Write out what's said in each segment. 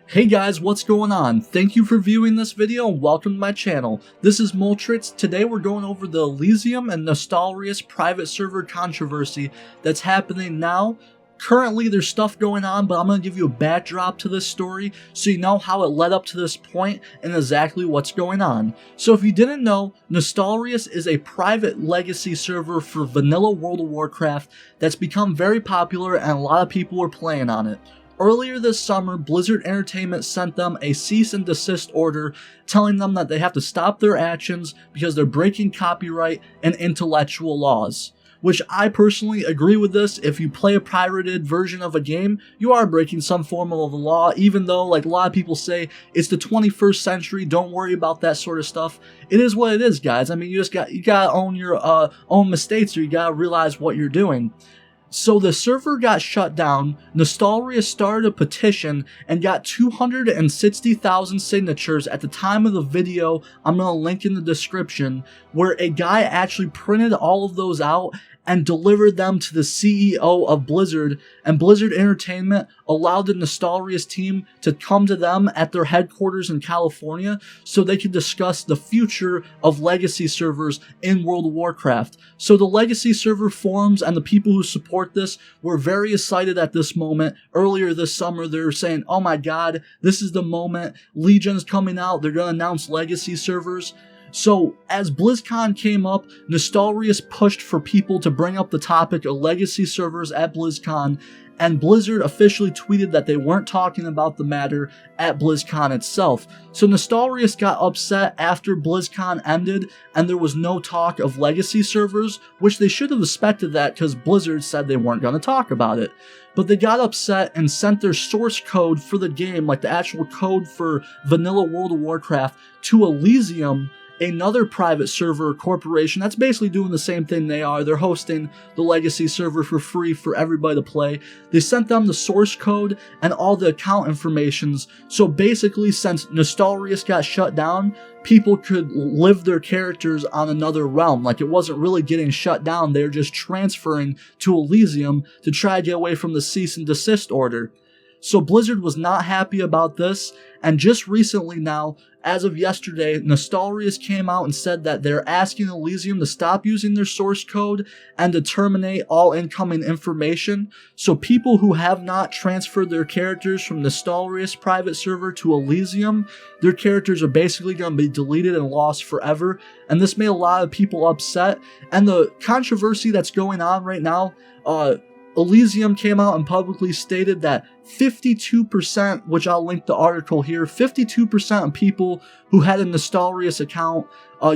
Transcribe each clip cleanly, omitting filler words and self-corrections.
Hey guys, what's going on? Thank you for viewing this video and welcome to my channel. This is Moltrix. Today we're going over the Elysium and Nostalrius private server controversy that's happening now. Currently there's stuff going on, but I'm going to give you a backdrop to this story so you know how it led up to this point and exactly what's going on. So if you didn't know, Nostalrius is a private legacy server for vanilla World of Warcraft that's become very popular and a lot of people are playing on it. Earlier this summer, Blizzard Entertainment sent them a cease and desist order telling them that they have to stop their actions because they're breaking copyright and intellectual laws. Which I personally agree with this. If you play a pirated version of a game, you are breaking some form of a law, even though like a lot of people say it's the 21st century, don't worry about that sort of stuff. It is what it is, guys. I mean, you gotta own your own mistakes, or you gotta realize what you're doing. So the server got shut down. Nostalrius started a petition and got 260,000 signatures at the time of the video. I'm going to link in the description, where a guy actually printed all of those out and delivered them to the CEO of Blizzard, and Blizzard Entertainment allowed the Nostalrius team to come to them at their headquarters in California so they could discuss the future of legacy servers in World of Warcraft. So the legacy server forums and the people who support this were very excited at this moment. Earlier this summer they were saying, oh my god, this is the moment, Legion's coming out, they're going to announce legacy servers. So, as BlizzCon came up, Nostalrius pushed for people to bring up the topic of legacy servers at BlizzCon, and Blizzard officially tweeted that they weren't talking about the matter at BlizzCon itself. So Nostalrius got upset after BlizzCon ended and there was no talk of legacy servers, which they should have expected that because Blizzard said they weren't going to talk about it. But they got upset and sent their source code for the game, like the actual code for vanilla World of Warcraft, to Elysium, another private server corporation that's basically doing the same thing they are. They're hosting the legacy server for free for everybody to play. They sent them the source code and all the account informations. So basically, since Nostalrius got shut down, people could live their characters on another realm. Like, it wasn't really getting shut down. They were just transferring to Elysium to try to get away from the cease and desist order. So Blizzard was not happy about this, and just recently now, as of yesterday, Nostalrius came out and said that they're asking Elysium to stop using their source code and to terminate all incoming information. So people who have not transferred their characters from Nostalrius private server to Elysium, their characters are basically going to be deleted and lost forever. And this made a lot of people upset. And the controversy that's going on right now, Elysium came out and publicly stated that 52%, which I'll link the article here, 52% of people who had a Nostalrius account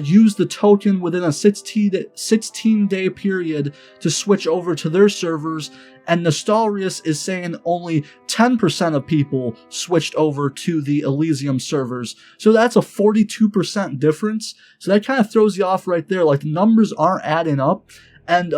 used the token within a 16-day period to switch over to their servers, and Nostalrius is saying only 10% of people switched over to the Elysium servers. So that's a 42% difference. So that kind of throws you off right there. Like, the numbers aren't adding up. And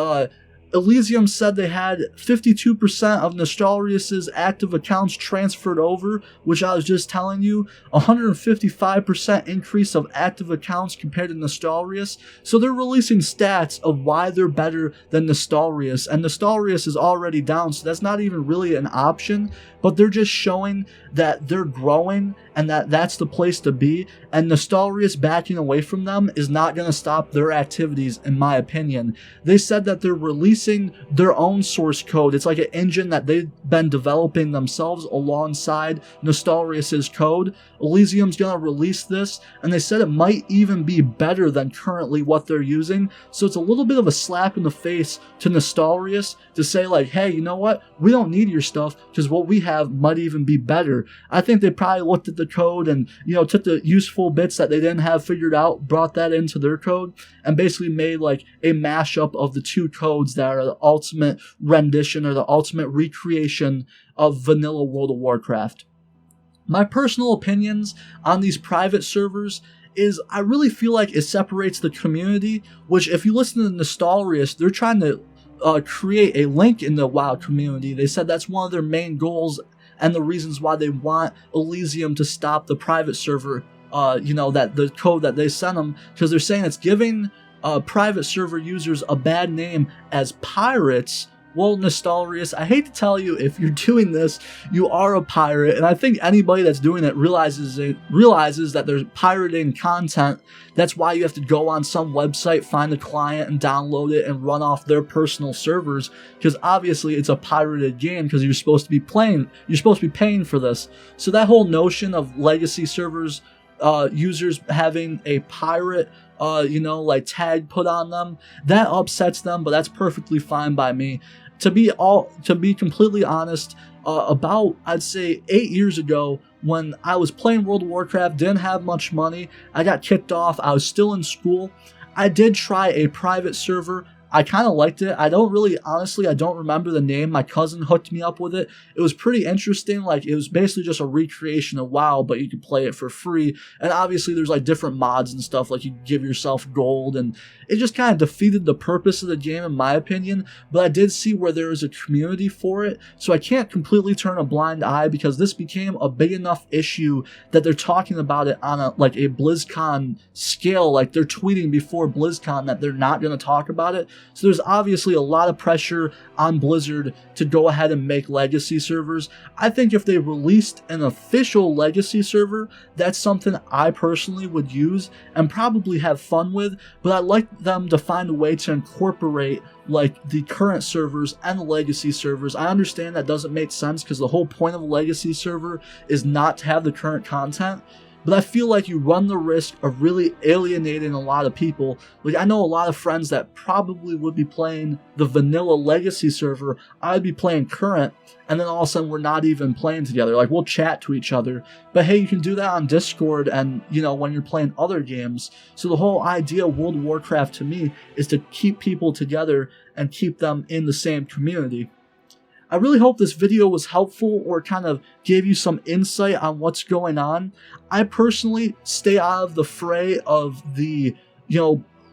Elysium said they had 52% of Nostalrius's active accounts transferred over, which I was just telling you, 155% increase of active accounts compared to Nostalrius. So they're releasing stats of why they're better than Nostalrius, and Nostalrius is already down, so that's not even really an option, but they're just showing that they're growing and that that's the place to be, and Nostalrius backing away from them is not going to stop their activities, in my opinion. They said that they're releasing their own source code. It's like an engine that they've been developing themselves alongside Nostalrius's code. Elysium's going to release this, and they said it might even be better than currently what they're using. So it's a little bit of a slap in the face to Nostalrius to say like, hey, you know what? We don't need your stuff because what we have might even be better. I think they probably looked at the code and, you know, took the useful bits that they didn't have figured out, brought that into their code, and basically made like a mashup of the two codes that are the ultimate rendition or the ultimate recreation of vanilla World of Warcraft. My personal opinions on these private servers is I really feel like it separates the community, which if you listen to Nostalrius, they're trying to create a link in the WoW community. They said that's one of their main goals and the reasons why they want Elysium to stop the private server, that the code that they sent them, because they're saying it's giving private server users a bad name as pirates, well, Nostalrius, I hate to tell you, if you're doing this, you are a pirate, and I think anybody that's doing it realizes that they're pirating content. That's why you have to go on some website, find the client, and download it and run off their personal servers, because obviously it's a pirated game because you're supposed to be paying for this. So that whole notion of legacy servers, users having a pirate like tag put on them, that upsets them, but that's perfectly fine by me. To be completely honest, about, I'd say 8 years ago, when I was playing World of Warcraft, didn't have much money, I got kicked off, I was still in school, I did try a private server. I kind of liked it. Honestly, I don't remember the name. My cousin hooked me up with it. It was pretty interesting. Like, it was basically just a recreation of WoW, but you could play it for free. And obviously there's like different mods and stuff, like you give yourself gold, and it just kind of defeated the purpose of the game in my opinion. But I did see where there is a community for it, so I can't completely turn a blind eye, because this became a big enough issue that they're talking about it on a BlizzCon scale. Like, they're tweeting before BlizzCon that they're not going to talk about it. So there's obviously a lot of pressure on Blizzard to go ahead and make legacy servers. I think if they released an official legacy server, that's something I personally would use and probably have fun with, but I'd like them to find a way to incorporate like the current servers and the legacy servers. I understand that doesn't make sense because the whole point of a legacy server is not to have the current content, but I feel like you run the risk of really alienating a lot of people. Like, I know a lot of friends that probably would be playing the vanilla legacy server, I'd be playing current, and then all of a sudden we're not even playing together. Like, we'll chat to each other, but hey, you can do that on Discord and, when you're playing other games. So the whole idea of World of Warcraft to me is to keep people together and keep them in the same community. I really hope this video was helpful or kind of gave you some insight on what's going on. I personally stay out of the fray of the,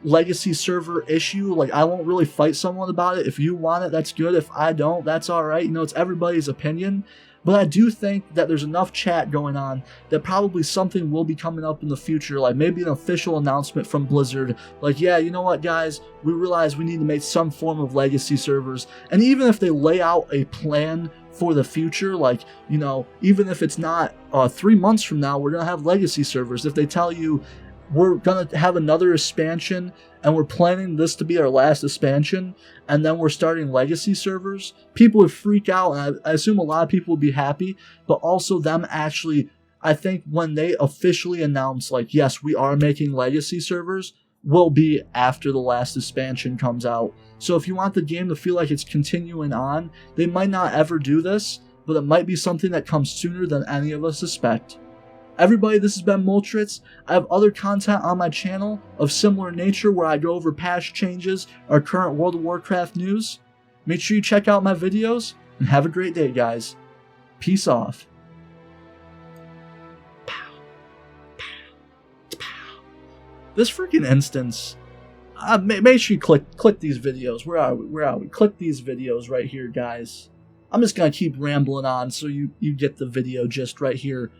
legacy server issue. Like, I won't really fight someone about it. If you want it, that's good. If I don't, that's alright. It's everybody's opinion. But I do think that there's enough chat going on that probably something will be coming up in the future, like maybe an official announcement from Blizzard, like, yeah, you know what, guys, we realize we need to make some form of legacy servers. And even if they lay out a plan for the future, like, even if it's not 3 months from now, we're going to have legacy servers. If they tell you we're going to have another expansion and we're planning this to be our last expansion, and then we're starting legacy servers, people would freak out, and I assume a lot of people would be happy, but also them actually, I think when they officially announce, like, yes, we are making legacy servers, will be after the last expansion comes out. So if you want the game to feel like it's continuing on, they might not ever do this, but it might be something that comes sooner than any of us suspect. Everybody, this has been Moltritz. I have other content on my channel of similar nature where I go over patch changes or current World of Warcraft news. Make sure you check out my videos, and have a great day, guys. Peace off. Pow, pow, pow. This freaking instance. Make sure you click these videos. Where are we? Click these videos right here, guys. I'm just gonna keep rambling on so you get the video just right here.